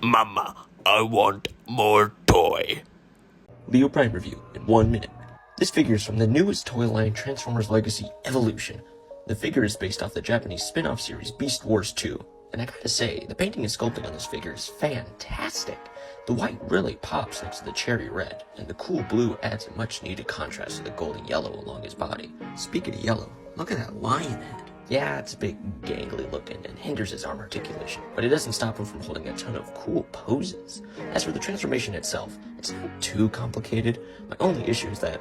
Mama, I want more toy. Leo Prime review in 1 minute. This figure is from the newest toy line Transformers Legacy Evolution. The figure is based off the Japanese spin-off series Beast Wars 2. And I gotta say, the painting and sculpting on this figure is fantastic. The white really pops next to the cherry red, and the cool blue adds a much needed contrast to the golden yellow along his body. Speaking of yellow, look at that lion head. Yeah, it's a bit gangly looking and hinders his arm articulation, but it doesn't stop him from holding a ton of cool poses. As for the transformation itself, it's not too complicated. My only issue is that,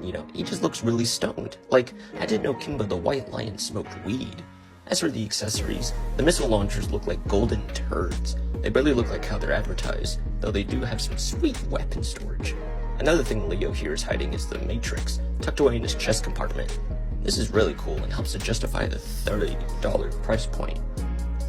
he just looks really stoned. Like, I didn't know Kimba the White Lion smoked weed. As for the accessories, the missile launchers look like golden turds. They barely look like how they're advertised, though they do have some sweet weapon storage. Another thing Leo here is hiding is the Matrix, tucked away in his chest compartment. This is really cool and helps to justify the $30 price point.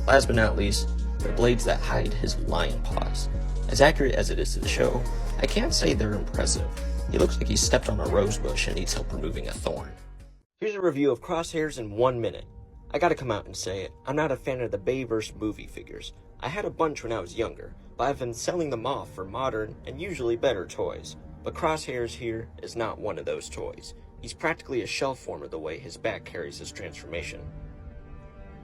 Last but not least, the blades that hide his lion paws. As accurate as it is to the show, I can't say they're impressive. He looks like he stepped on a rose bush and needs help removing a thorn. Here's a review of Crosshairs in 1 minute. I gotta come out and say it, I'm not a fan of the Bayverse movie figures. I had a bunch when I was younger, but I've been selling them off for modern and usually better toys. But Crosshairs here is not one of those toys. He's practically a shell former the way his back carries his transformation.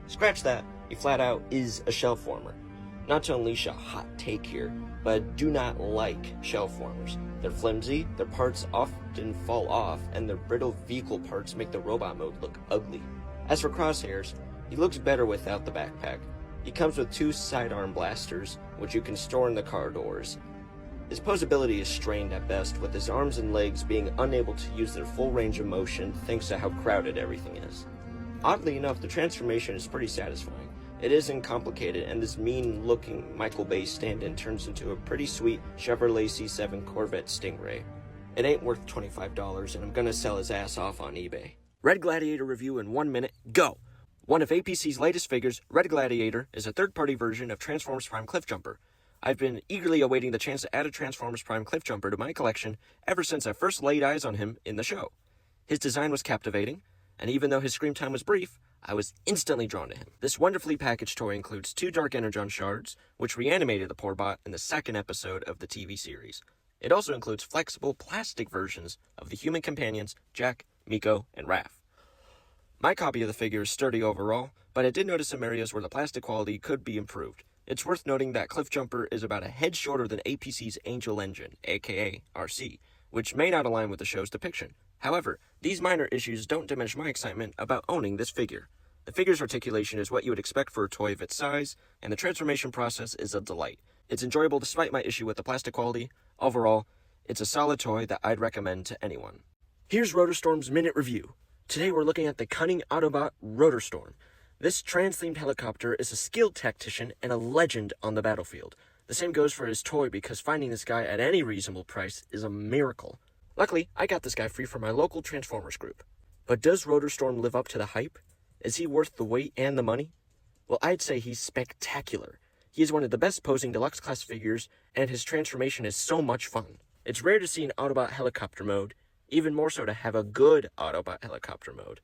Scratch that, he flat out is a shell former. Not to unleash a hot take here, but I do not like shell formers. They're flimsy, their parts often fall off, and their brittle vehicle parts make the robot mode look ugly. As for Crosshairs, he looks better without the backpack. He comes with 2 sidearm blasters, which you can store in the car doors. His posability is strained at best, with his arms and legs being unable to use their full range of motion thanks to how crowded everything is. Oddly enough, the transformation is pretty satisfying. It isn't complicated, and this mean-looking Michael Bay stand-in turns into a pretty sweet Chevrolet C7 Corvette Stingray. It ain't worth $25, and I'm gonna sell his ass off on eBay. Red Gladiator review in 1 minute, go! One of APC's latest figures, Red Gladiator, is a third-party version of Transformers Prime Cliffjumper. I've been eagerly awaiting the chance to add a Transformers Prime Cliffjumper to my collection ever since I first laid eyes on him in the show. His design was captivating, and even though his screen time was brief, I was instantly drawn to him. This wonderfully packaged toy includes 2 Dark Energon shards, which reanimated the poor bot in the 2nd episode of the TV series. It also includes flexible plastic versions of the human companions Jack, Miko, and Raph. My copy of the figure is sturdy overall, but I did notice some areas where the plastic quality could be improved. It's worth noting that Cliffjumper is about a head shorter than APC's Angel Engine, aka RC, which may not align with the show's depiction. However, these minor issues don't diminish my excitement about owning this figure. The figure's articulation is what you would expect for a toy of its size, and the transformation process is a delight. It's enjoyable despite my issue with the plastic quality. Overall, it's a solid toy that I'd recommend to anyone. Here's Rotorstorm's Minute Review. Today we're looking at the cunning Autobot Rotorstorm. This trans-themed helicopter is a skilled tactician and a legend on the battlefield. The same goes for his toy because finding this guy at any reasonable price is a miracle. Luckily, I got this guy free from my local Transformers group. But does Rotorstorm live up to the hype? Is he worth the wait and the money? Well, I'd say he's spectacular. He is one of the best posing deluxe class figures, and his transformation is so much fun. It's rare to see an Autobot helicopter mode, even more so to have a good Autobot helicopter mode.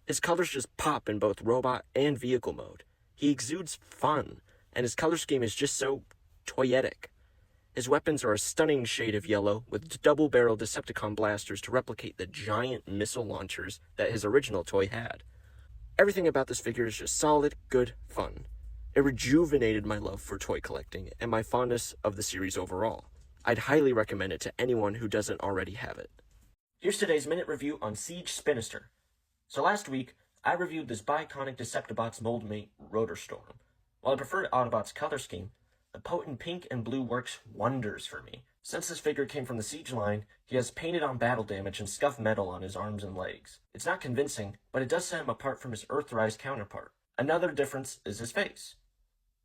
His colors just pop in both robot and vehicle mode. He exudes fun, and his color scheme is just so toyetic. His weapons are a stunning shade of yellow, with double-barrel Decepticon blasters to replicate the giant missile launchers that his original toy had. Everything about this figure is just solid, good fun. It rejuvenated my love for toy collecting and my fondness of the series overall. I'd highly recommend it to anyone who doesn't already have it. Here's today's minute review on Siege Spinister. So last week, I reviewed this Biconic Deceptibots moldmate Rotorstorm. While I prefer Autobot's color scheme, the potent pink and blue works wonders for me. Since this figure came from the Siege line, he has painted on battle damage and scuffed metal on his arms and legs. It's not convincing, but it does set him apart from his Earthrise counterpart. Another difference is his face.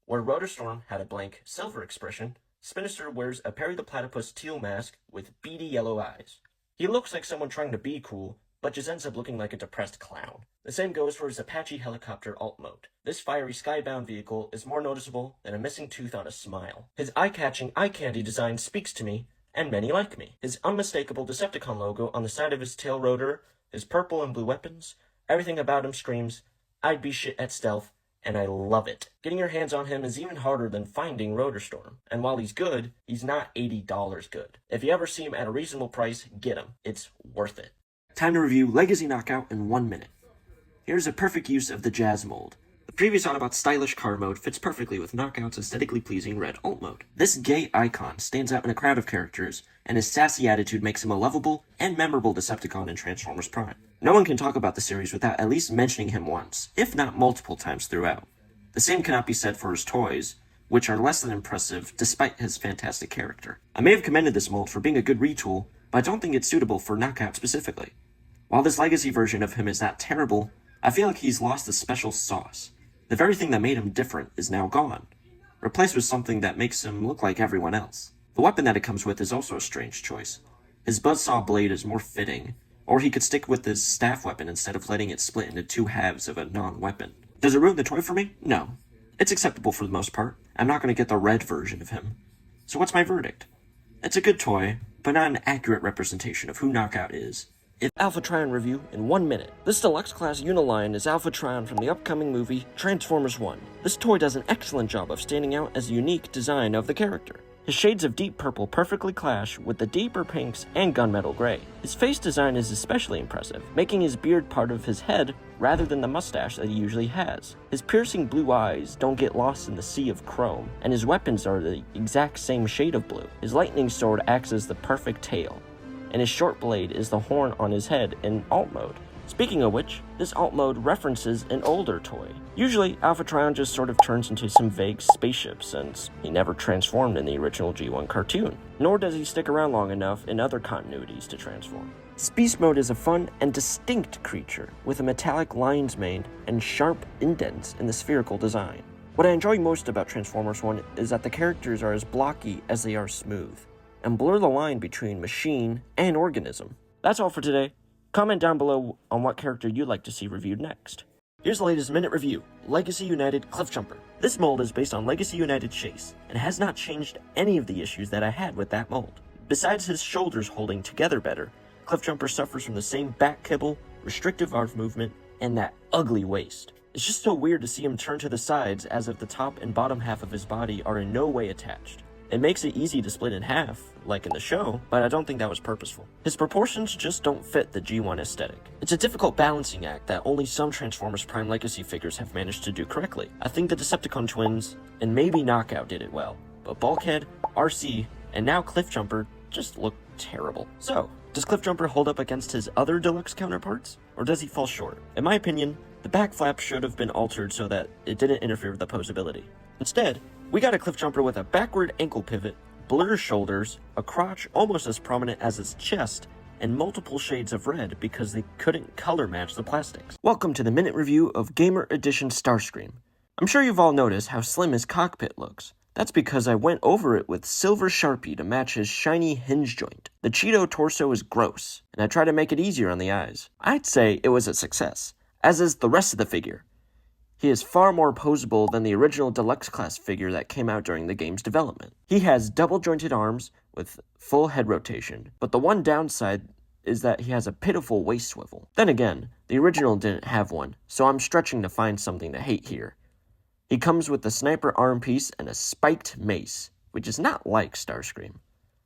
Where Rotorstorm had a blank silver expression, Spinister wears a Perry the Platypus teal mask with beady yellow eyes. He looks like someone trying to be cool, but just ends up looking like a depressed clown. The same goes for his Apache helicopter alt mode. This fiery skybound vehicle is more noticeable than a missing tooth on a smile. His eye-catching eye candy design speaks to me, and many like me. His unmistakable Decepticon logo on the side of his tail rotor, his purple and blue weapons, everything about him screams, I'd be shit at stealth, and I love it. Getting your hands on him is even harder than finding Rotorstorm, and while he's good, he's not $80 good. If you ever see him at a reasonable price, get him. It's worth it. Time to review Legacy Knockout in 1 minute. Here's a perfect use of the Jazz mold. The previous Autobot stylish car mode fits perfectly with Knockout's aesthetically pleasing red alt mode. This gay icon stands out in a crowd of characters, and his sassy attitude makes him a lovable and memorable Decepticon in Transformers Prime. No one can talk about the series without at least mentioning him once, if not multiple times throughout. The same cannot be said for his toys, which are less than impressive despite his fantastic character. I may have commended this mold for being a good retool, but I don't think it's suitable for Knockout specifically. While this legacy version of him is not terrible, I feel like he's lost the special sauce. The very thing that made him different is now gone, replaced with something that makes him look like everyone else. The weapon that it comes with is also a strange choice. His buzzsaw blade is more fitting, or he could stick with his staff weapon instead of letting it split into two halves of a non-weapon. Does it ruin the toy for me? No. It's acceptable for the most part. I'm not going to get the red version of him. So what's my verdict? It's a good toy, but not an accurate representation of who Knockout is. Alpha Trion review in 1 minute. This deluxe class Uniline is Alpha Trion from the upcoming movie Transformers 1. This toy does an excellent job of standing out as a unique design of the character. His shades of deep purple perfectly clash with the deeper pinks and gunmetal gray. His face design is especially impressive, making his beard part of his head rather than the mustache that he usually has. His piercing blue eyes don't get lost in the sea of chrome, and his weapons are the exact same shade of blue. His lightning sword acts as the perfect tail, and his short blade is the horn on his head in alt mode. Speaking of which, this alt mode references an older toy. Usually, Alpha Trion just sort of turns into some vague spaceship since he never transformed in the original G1 cartoon, nor does he stick around long enough in other continuities to transform. This beast mode is a fun and distinct creature with a metallic lion's mane and sharp indents in the spherical design. What I enjoy most about Transformers 1 is that the characters are as blocky as they are smooth, and blur the line between machine and organism. That's all for today. Comment down below on what character you'd like to see reviewed next. Here's the latest minute review, Legacy United Cliffjumper. This mold is based on Legacy United Chase, and has not changed any of the issues that I had with that mold. Besides his shoulders holding together better, Cliffjumper suffers from the same back kibble, restrictive arm movement, and that ugly waist. It's just so weird to see him turn to the sides as if the top and bottom half of his body are in no way attached. It makes it easy to split in half, like in the show, but I don't think that was purposeful. His proportions just don't fit the G1 aesthetic. It's a difficult balancing act that only some Transformers Prime Legacy figures have managed to do correctly. I think the Decepticon twins, and maybe Knockout did it well, but Bulkhead, RC, and now Cliffjumper just look terrible. So, does Cliffjumper hold up against his other deluxe counterparts, or does he fall short? In my opinion, the back flap should have been altered so that it didn't interfere with the posability. Instead, we got a Cliffjumper with a backward ankle pivot, blur shoulders, a crotch almost as prominent as his chest, and multiple shades of red because they couldn't color match the plastics. Welcome to the minute review of Gamer Edition Starscream. I'm sure you've all noticed how slim his cockpit looks. That's because I went over it with silver Sharpie to match his shiny hinge joint. The Cheeto torso is gross, and I tried to make it easier on the eyes. I'd say it was a success, as is the rest of the figure. He is far more posable than the original deluxe class figure that came out during the game's development. He has double jointed arms with full head rotation, but the one downside is that he has a pitiful waist swivel. Then again, the original didn't have one, so I'm stretching to find something to hate here. He comes with the sniper arm piece and a spiked mace, which is not like Starscream.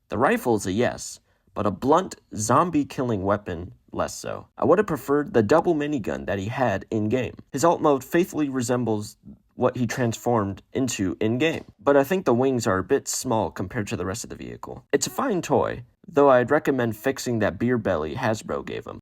The rifle is a yes, but a blunt, zombie-killing weapon less so. I would have preferred the double minigun that he had in-game. His alt mode faithfully resembles what he transformed into in-game, but I think the wings are a bit small compared to the rest of the vehicle. It's a fine toy, though I'd recommend fixing that beer belly Hasbro gave him.